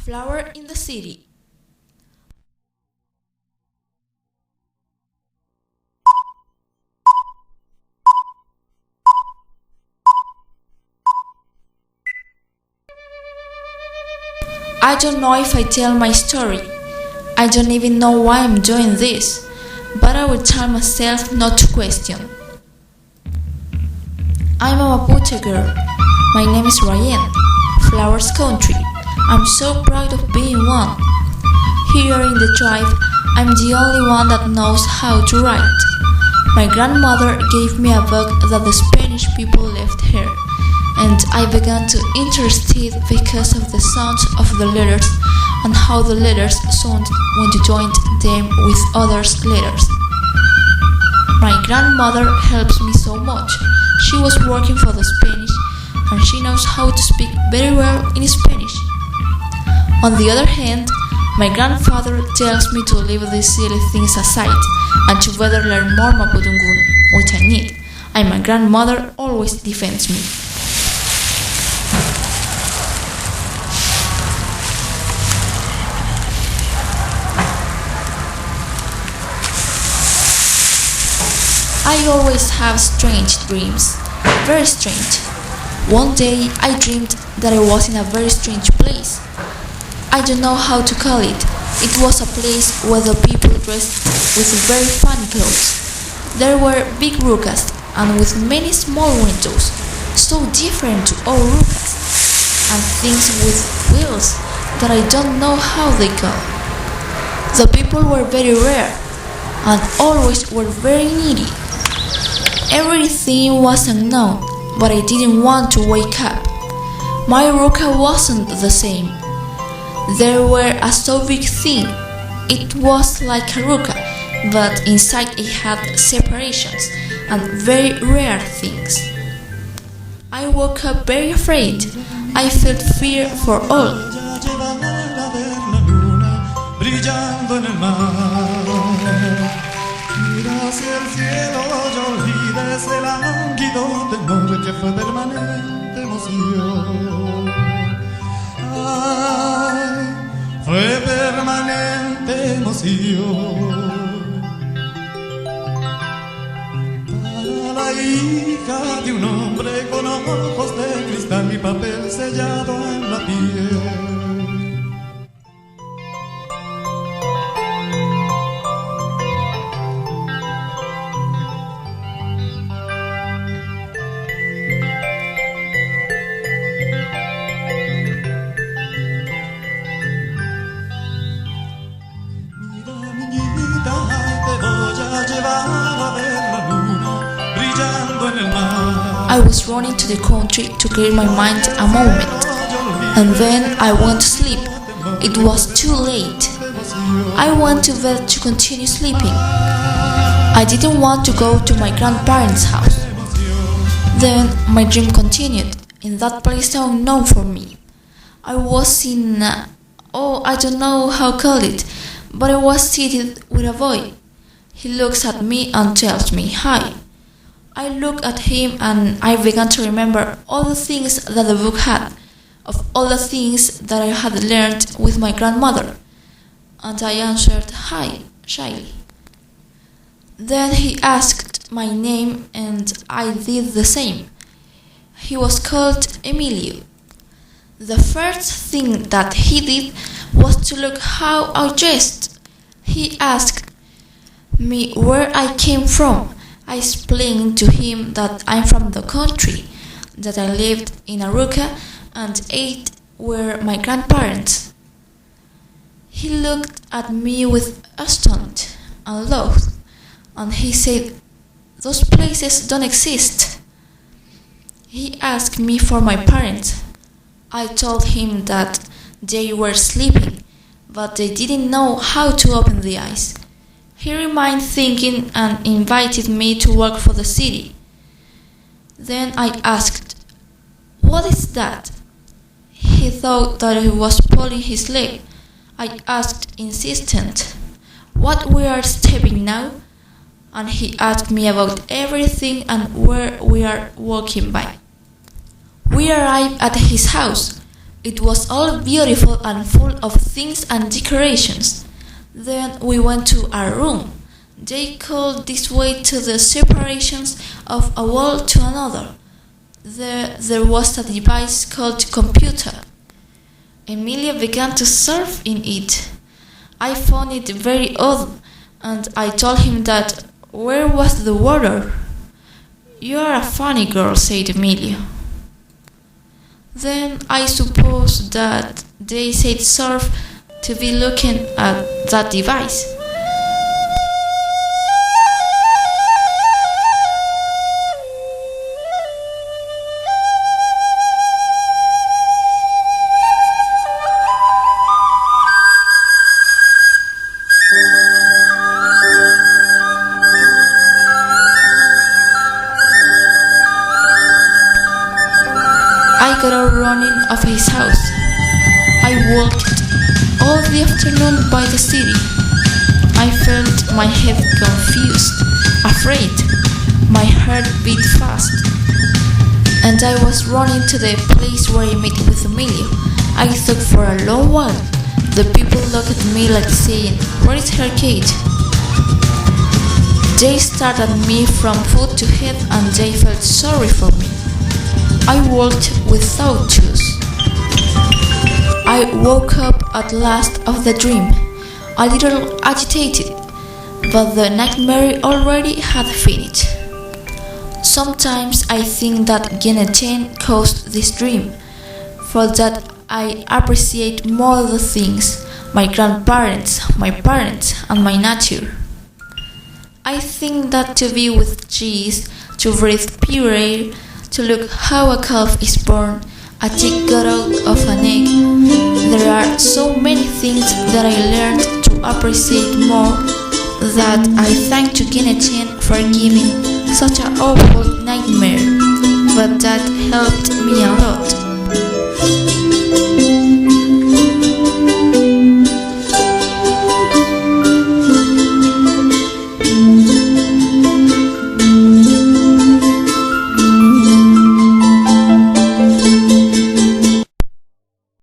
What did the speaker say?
flower in the city. I don't know if I tell my story. I don't even know why I'm doing this, but I will tell myself not to question. I'm a Mapuche girl. My name is Región, Flowers Country. I'm so proud of being one. Here in the tribe, I'm the only one that knows how to write. My grandmother gave me a book that the Spanish people left her, and I began to interested because of the sounds of the letters and how the letters sound when you joined them with others' letters. My grandmother helps me so much. She was working for the Spanish and she knows how to speak very well in Spanish. On the other hand, my grandfather tells me to leave these silly things aside and to better learn more Mapudungun, which I need, and my grandmother always defends me. I always have strange dreams, very strange. One day I dreamed that I was in a very strange place. I don't know how to call it. It was a place where the people dressed with very funny clothes. There were big rucas and with many small windows, so different to all rucas, and things with wheels that I don't know how they go. The people were very rare and always were very needy. Everything was unknown, but I didn't want to wake up. My ruca wasn't the same. There were a so big thing. It was like a ruca, but inside it had separations and very rare things. I woke up very afraid. I felt fear for all. Hacia el cielo yo olvidé ese lánguido temor que fue permanente emoción. Ay, fue permanente emoción. Para la hija de un hombre con ojos de cristal y papel sellado en la piel. I was running to the country to clear my mind a moment, and then I went to sleep. It was too late. I went to bed to continue sleeping. I didn't want to go to my grandparents' house. Then my dream continued, in that place unknown for me. I was in, I don't know how to call it, but I was seated with a boy. He looks at me and tells me, "Hi." I looked at him and I began to remember all the things that the book had, of all the things that I had learned with my grandmother. And I answered, "Hi," shyly. Then he asked my name and I did the same. He was called Emilio. The first thing that he did was to look how I dressed. He asked me where I came from. I explained to him that I'm from the country, that I lived in Aruca and ate were my grandparents. He looked at me with astonishment and loath, and he said, "Those places don't exist." He asked me for my parents. I told him that they were sleeping, but they didn't know how to open the eyes. He remained thinking and invited me to work for the city. Then I asked, "What is that?" He thought that he was pulling his leg. I asked, insistent, "What we are stepping now?" And he asked me about everything and where we are walking by. We arrived at his house. It was all beautiful and full of things and decorations. Then we went to our room. They called this way to the separations of a wall to another. There was a device called computer. Emilia began to surf in it. I found it very odd, and I told him that where was the water? You are a funny girl, said Emilia. Then I suppose that they said surf to be looking at that device. I got out running of his house. I walked all the afternoon by the city. I felt my head confused, afraid. My heart beat fast. And I was running to the place where I met with Emilia. I thought for a long while. The people looked at me like saying, "Where is her Kate?" They stared at me from foot to head and they felt sorry for me. I walked without shoes. I woke up at last of the dream, a little agitated, but the nightmare already had finished. Sometimes I think that Guinea caused this dream, for that I appreciate more the things, my grandparents, my parents, and my nature. I think that to be with cheese, to breathe pure air, to look how a calf is born, a chick got out of an egg. There are so many things that I learned to appreciate more that I thank to Guinea for giving such an awful nightmare, but that helped me a lot.